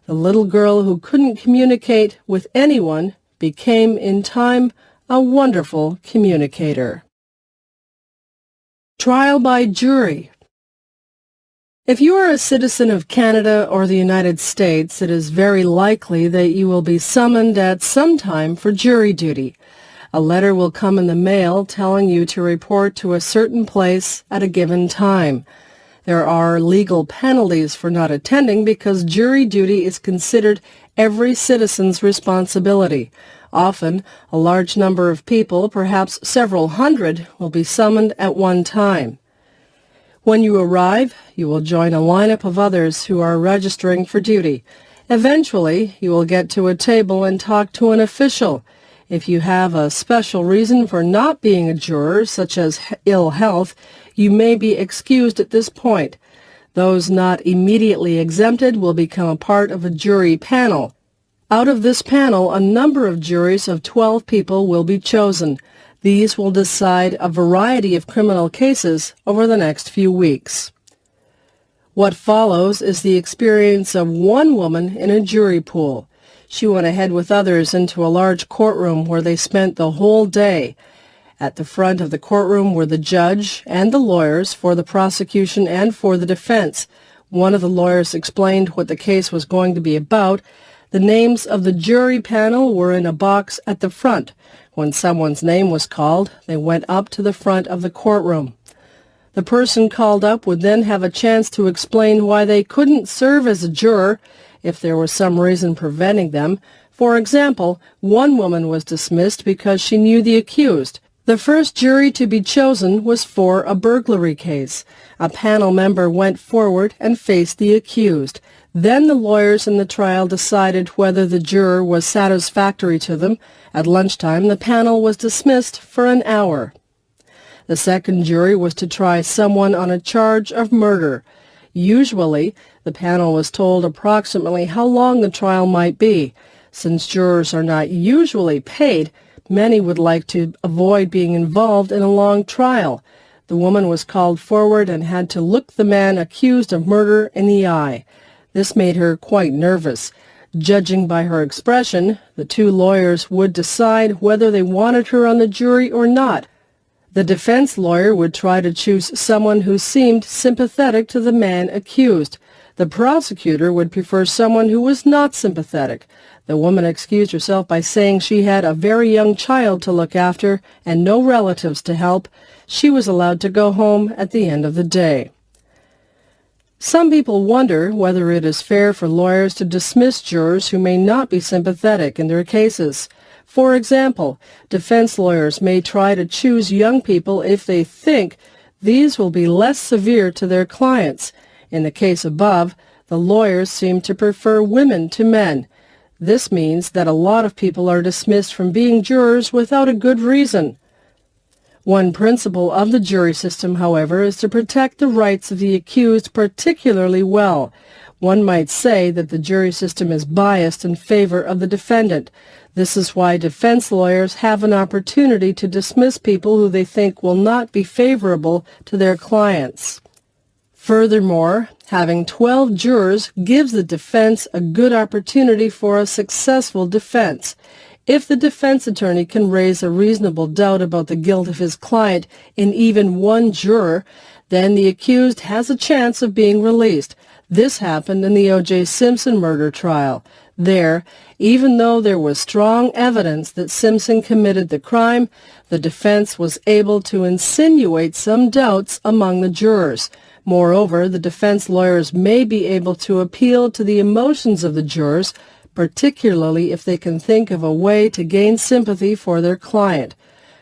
The little girl who couldn't communicate with anyone became, in time, a wonderful communicator. Trial by jury. If you are a citizen of Canada or the United States, it is very likely that you will be summoned at some time for jury duty. A letter will come in the mail telling you to report to a certain place at a given time. There are legal penalties for not attending because jury duty is considered every citizen's responsibility. Often, a large number of people, perhaps several hundred, will be summoned at one time. When you arrive, you will join a lineup of others who are registering for duty. Eventually, you will get to a table and talk to an official. If you have a special reason for not being a juror, such as ill health, you may be excused at this point. Those not immediately exempted will become a part of a jury panel. Out of this panel, a number of juries of 12 people will be chosen. These will decide a variety of criminal cases over the next few weeks. What follows is the experience of one woman in a jury pool. She went ahead with others into a large courtroom where they spent the whole day. At the front of the courtroom were the judge and the lawyers for the prosecution and for the defense. One of the lawyers explained what the case was going to be about. The names of the jury panel were in a box at the front. When someone's name was called, they went up to the front of the courtroom. The person called up would then have a chance to explain why they couldn't serve as a juror if there was some reason preventing them. For example, one woman was dismissed because she knew the accused. The first jury to be chosen was for a burglary case. A panel member went forward and faced the accused. Then the lawyers in the trial decided whether the juror was satisfactory to them. At lunchtime, the panel was dismissed for an hour. The second jury was to try someone on a charge of murder. Usually, the panel was told approximately how long the trial might be. Since jurors are not usually paid, many would like to avoid being involved in a long trial. The woman was called forward and had to look the man accused of murder in the eye. This made her quite nervous. Judging by her expression, the two lawyers would decide whether they wanted her on the jury or not. The defense lawyer would try to choose someone who seemed sympathetic to the man accused. The prosecutor would prefer someone who was not sympathetic. The woman excused herself by saying she had a very young child to look after and no relatives to help. She was allowed to go home at the end of the day. Some people wonder whether it is fair for lawyers to dismiss jurors who may not be sympathetic in their cases. For example, defense lawyers may try to choose young people if they think these will be less severe to their clients. In the case above, the lawyers seem to prefer women to men. This means that a lot of people are dismissed from being jurors without a good reason. One principle of the jury system, however, is to protect the rights of the accused particularly well. One might say that the jury system is biased in favor of the defendant. This is why defense lawyers have an opportunity to dismiss people who they think will not be favorable to their clients. Furthermore, having 12 jurors gives the defense a good opportunity for a successful defense. If the defense attorney can raise a reasonable doubt about the guilt of his client in even one juror, then the accused has a chance of being released. This happened in the O.J. Simpson murder trial. There, even though there was strong evidence that Simpson committed the crime, the defense was able to insinuate some doubts among the jurors. Moreover, the defense lawyers may be able to appeal to the emotions of the jurors, particularly if they can think of a way to gain sympathy for their client.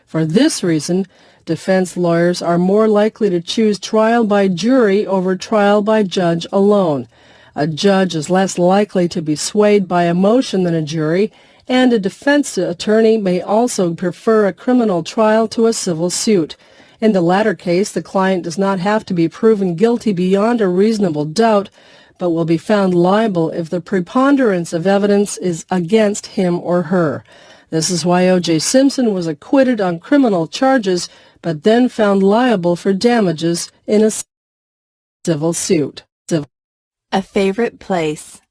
For this reason, defense lawyers are more likely to choose trial by jury over trial by judge alone. A judge is less likely to be swayed by emotion than a jury, and a defense attorney may also prefer a criminal trial to a civil suit. In the latter case, the client does not have to be proven guilty beyond a reasonable doubt, but will be found liable if the preponderance of evidence is against him or her. This is why O.J. Simpson was acquitted on criminal charges, but then found liable for damages in a civil suit. A favorite place.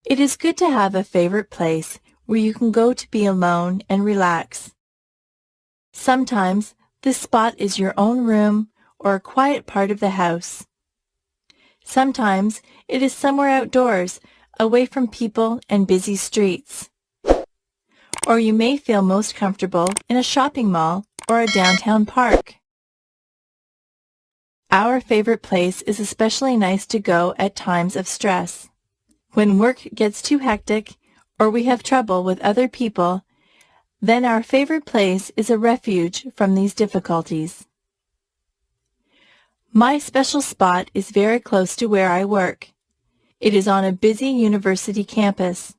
It is good to have a favorite place where you can go to be alone and relax. Sometimes this spot is your own room or a quiet part of the house. Sometimes it is somewhere outdoors, away from people and busy streets. Or you may feel most comfortable in a shopping mall or a downtown park. Our favorite place is especially nice to go at times of stress. When work gets too hectic or we have trouble with other people, then our favorite place is a refuge from these difficulties. My special spot is very close to where I work. It is on a busy university campus.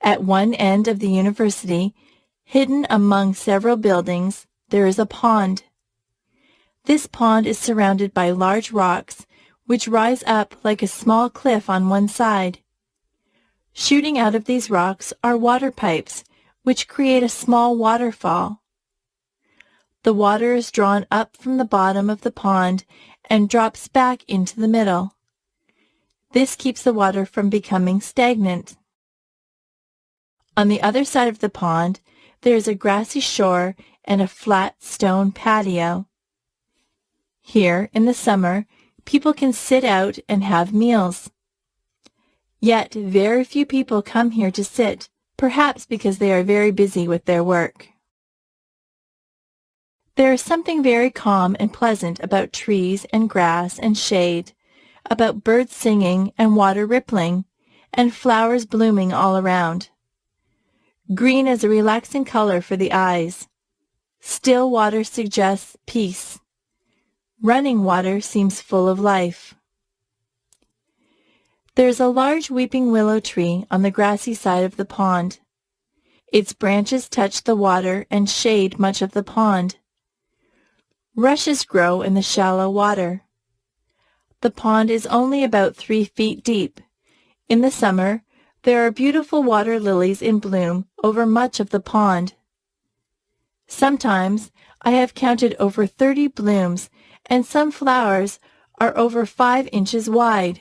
At one end of the university, hidden among several buildings, there is a pond. This pond is surrounded by large rocks, which rise up like a small cliff on one side. Shooting out of these rocks are water pipes, which create a small waterfall. The water is drawn up from the bottom of the pond and drops back into the middle. This keeps the water from becoming stagnant. On the other side of the pond, there is a grassy shore and a flat stone patio. Here, in the summer, people can sit out and have meals. Yet very few people come here to sit, perhaps because they are very busy with their work. There is something very calm and pleasant about trees and grass and shade, about birds singing and water rippling, and flowers blooming all around. Green is a relaxing color for the eyes. Still water suggests peace. Running water seems full of life. There is a large weeping willow tree on the grassy side of the pond. Its branches touch the water and shade much of the pond. Rushes grow in the shallow water. The pond is only about 3 feet deep. In the summer, there are beautiful water lilies in bloom over much of the pond. Sometimes I have counted over 30 blooms, and some flowers are over 5 inches wide.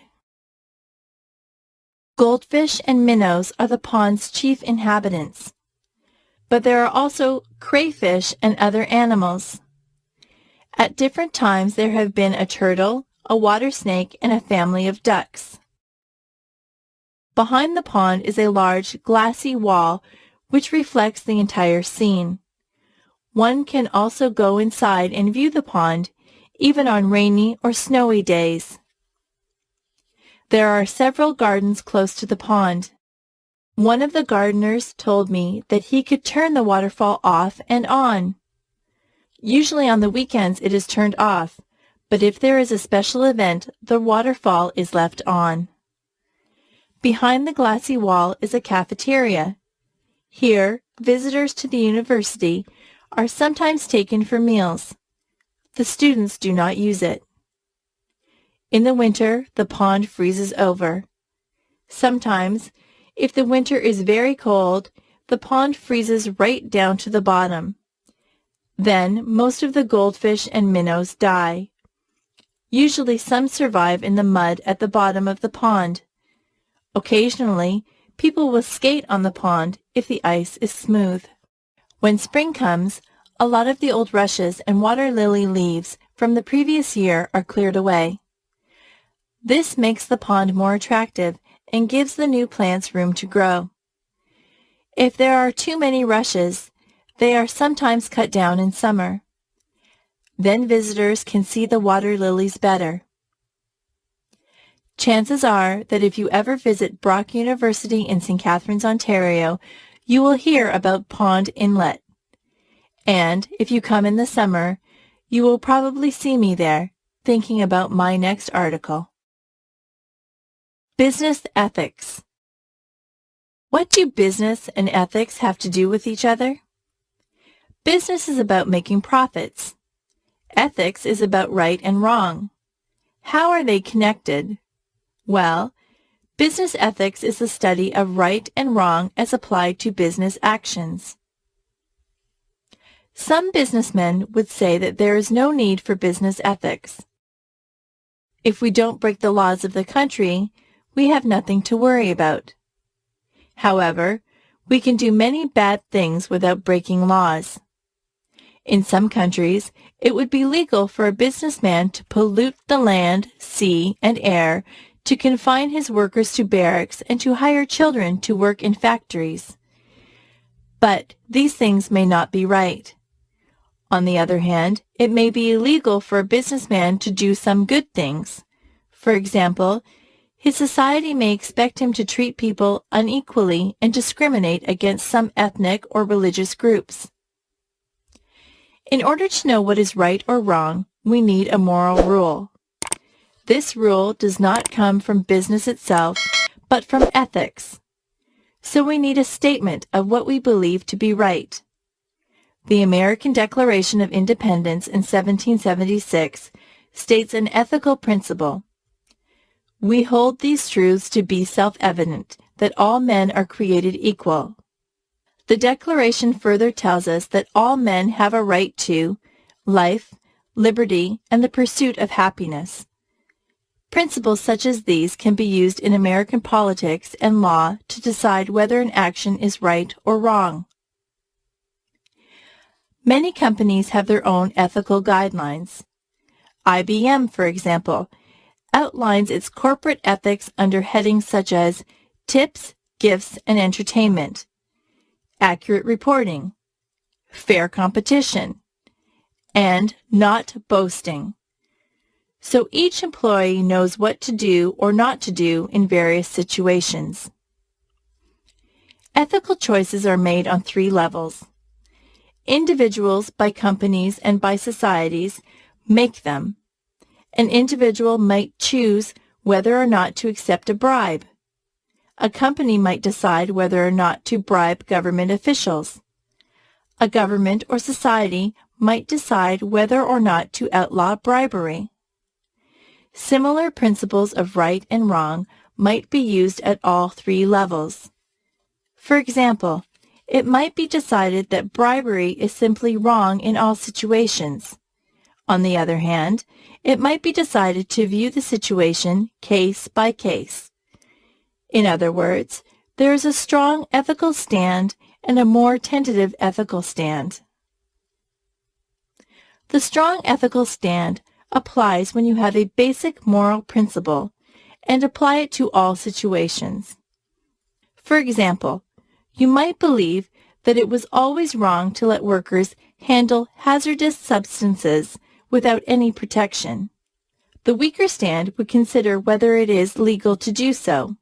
Goldfish and minnows are the pond's chief inhabitants, but there are also crayfish and other animals. At different times there have been a turtle, a water snake, and a family of ducks. Behind the pond is a large glassy wall which reflects the entire scene. One can also go inside and view the pond, even on rainy or snowy days. There are several gardens close to the pond. One of the gardeners told me that he could turn the waterfall off and on. Usually on the weekends it is turned off, but if there is a special event, the waterfall is left on. Behind the glassy wall is a cafeteria. Here, visitors to the university are sometimes taken for meals. The students do not use it. In the winter, the pond freezes over. Sometimes, if the winter is very cold, the pond freezes right down to the bottom. Then, most of the goldfish and minnows die. Usually some survive in the mud at the bottom of the pond. Occasionally, people will skate on the pond if the ice is smooth. When spring comes, a lot of the old rushes and water lily leaves from the previous year are cleared away. This makes the pond more attractive and gives the new plants room to grow. If there are too many rushes, they are sometimes cut down in summer. Then visitors can see the water lilies better. Chances are that if you ever visit Brock University in St. Catharines, Ontario, you will hear about Pond Inlet. And if you come in the summer, you will probably see me there, thinking about my next article. Business ethics. What do business and ethics have to do with each other? Business is about making profits. Ethics is about right and wrong. How are they connected? Well, business ethics is the study of right and wrong as applied to business actions. Some businessmen would say that there is no need for business ethics. If we don't break the laws of the country, we have nothing to worry about. However, we can do many bad things without breaking laws. In some countries, it would be legal for a businessman to pollute the land, sea, and air, to confine his workers to barracks, and to hire children to work in factories. But these things may not be right. On the other hand, it may be illegal for a businessman to do some good things. For example, his society may expect him to treat people unequally and discriminate against some ethnic or religious groups. In order to know what is right or wrong, we need a moral rule. This rule does not come from business itself, but from ethics. So we need a statement of what we believe to be right. The American Declaration of Independence in 1776 states an ethical principle. We hold these truths to be self-evident, that all men are created equal. The Declaration further tells us that all men have a right to life, liberty, and the pursuit of happiness. Principles such as these can be used in American politics and law to decide whether an action is right or wrong. Many companies have their own ethical guidelines. IBM, for example, outlines its corporate ethics under headings such as tips, gifts, and entertainment, accurate reporting, fair competition, and not boasting. So each employee knows what to do or not to do in various situations. Ethical choices are made on 3 levels. Individuals, by companies, and by societies make them. An individual might choose whether or not to accept a bribe. A company might decide whether or not to bribe government officials. A government or society might decide whether or not to outlaw bribery. Similar principles of right and wrong might be used at all 3 levels. For example, it might be decided that bribery is simply wrong in all situations. On the other hand, it might be decided to view the situation case by case. In other words, there is a strong ethical stand and a more tentative ethical stand. The strong ethical stand applies when you have a basic moral principle and apply it to all situations. For example, you might believe that it was always wrong to let workers handle hazardous substances without any protection. The weaker stand would consider whether it is legal to do so.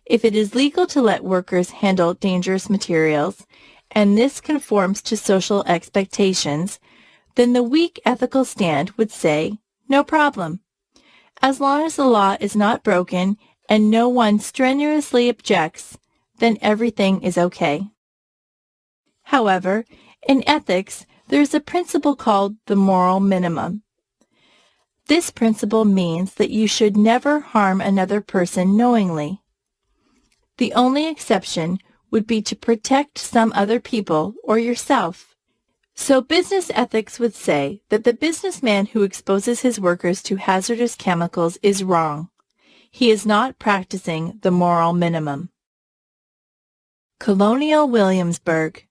If it is legal to let workers handle dangerous materials, and this conforms to social expectations, then the weak ethical stand would say, no problem. As long as the law is not broken and no one strenuously objects, then everything is okay. However, in ethics, there is a principle called the moral minimum. This principle means that you should never harm another person knowingly. The only exception would be to protect some other people or yourself. So business ethics would say that the businessman who exposes his workers to hazardous chemicals is wrong. He is not practicing the moral minimum. Colonial Williamsburg.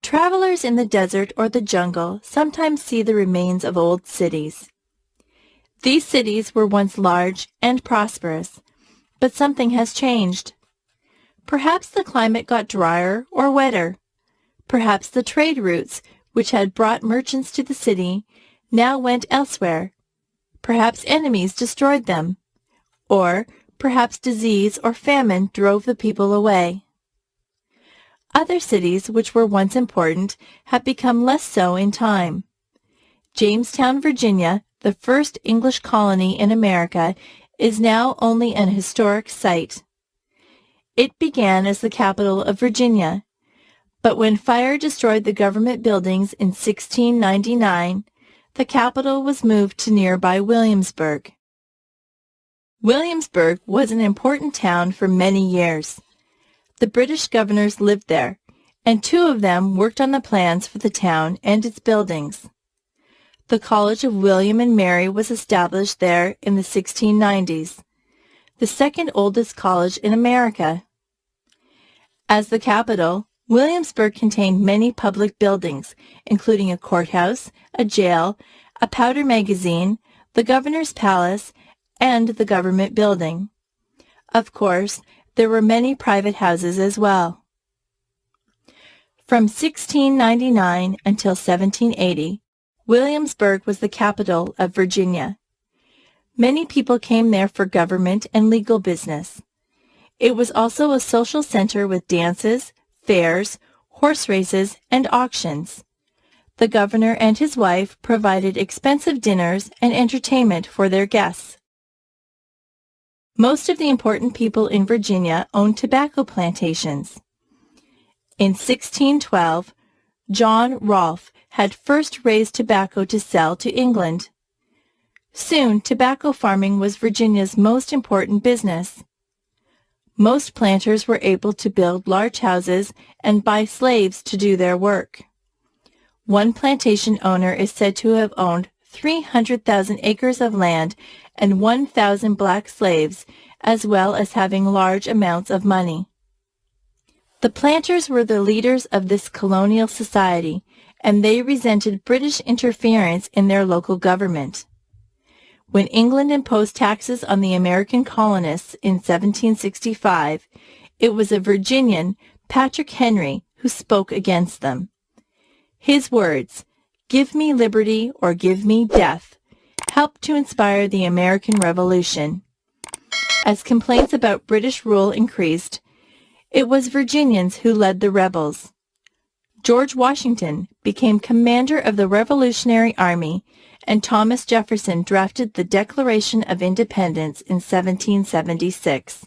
Travelers in the desert or the jungle sometimes see the remains of old cities. These cities were once large and prosperous, but something has changed. Perhaps the climate got drier or wetter. Perhaps the trade routes, which had brought merchants to the city, now went elsewhere. Perhaps enemies destroyed them. Or perhaps disease or famine drove the people away. Other cities which were once important have become less so in time. Jamestown, Virginia, the first English colony in America, is now only an historic site. It began as the capital of Virginia, but when fire destroyed the government buildings in 1699, the capital was moved to nearby Williamsburg. Williamsburg was an important town for many years. The British governors lived there, and two of them worked on the plans for the town and its buildings. The College of William and Mary was established there in the 1690s, the second oldest college in America. As the capital, Williamsburg contained many public buildings, including a courthouse, a jail, a powder magazine, the governor's palace, and the government building. Of course, there were many private houses as well. From 1699 until 1780, Williamsburg was the capital of Virginia. Many people came there for government and legal business. It was also a social center with dances, fairs, horse races, and auctions. The governor and his wife provided expensive dinners and entertainment for their guests. Most of the important people in Virginia owned tobacco plantations. In 1612, John Rolfe had first raised tobacco to sell to England. Soon, tobacco farming was Virginia's most important business. Most planters were able to build large houses and buy slaves to do their work. One plantation owner is said to have owned 300,000 acres of land and 1,000 black slaves, as well as having large amounts of money. The planters were the leaders of this colonial society, and they resented British interference in their local government. When England imposed taxes on the American colonists in 1765, it was a Virginian, Patrick Henry, who spoke against them. His words, "Give me liberty or give me death," helped to inspire the American Revolution. As complaints about British rule increased, it was Virginians who led the rebels. George Washington became commander of the Revolutionary Army, and Thomas Jefferson drafted the Declaration of Independence in 1776.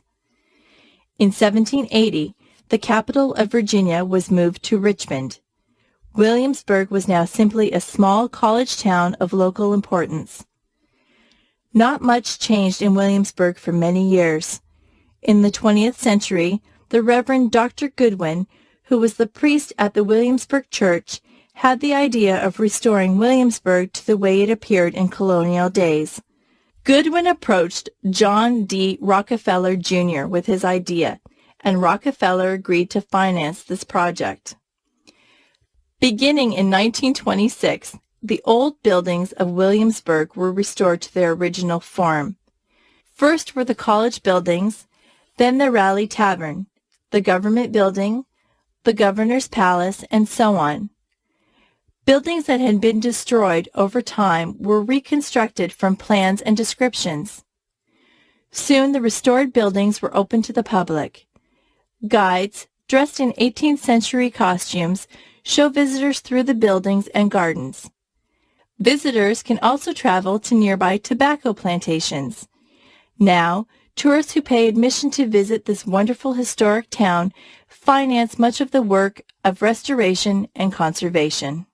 In 1780, the capital of Virginia was moved to Richmond. Williamsburg was now simply a small college town of local importance. Not much changed in Williamsburg for many years. In the 20th century, the Reverend Dr. Goodwin, who was the priest at the Williamsburg Church, had the idea of restoring Williamsburg to the way it appeared in colonial days. Goodwin approached John D. Rockefeller, Jr. with his idea, and Rockefeller agreed to finance this project. Beginning in 1926, the old buildings of Williamsburg were restored to their original form. First were the college buildings, then the Raleigh Tavern, the government building, the governor's palace, and so on. Buildings that had been destroyed over time were reconstructed from plans and descriptions. Soon the restored buildings were open to the public. Guides, dressed in 18th century costumes, show visitors through the buildings and gardens. Visitors can also travel to nearby tobacco plantations. Now, tourists who pay admission to visit this wonderful historic town finance much of the work of restoration and conservation.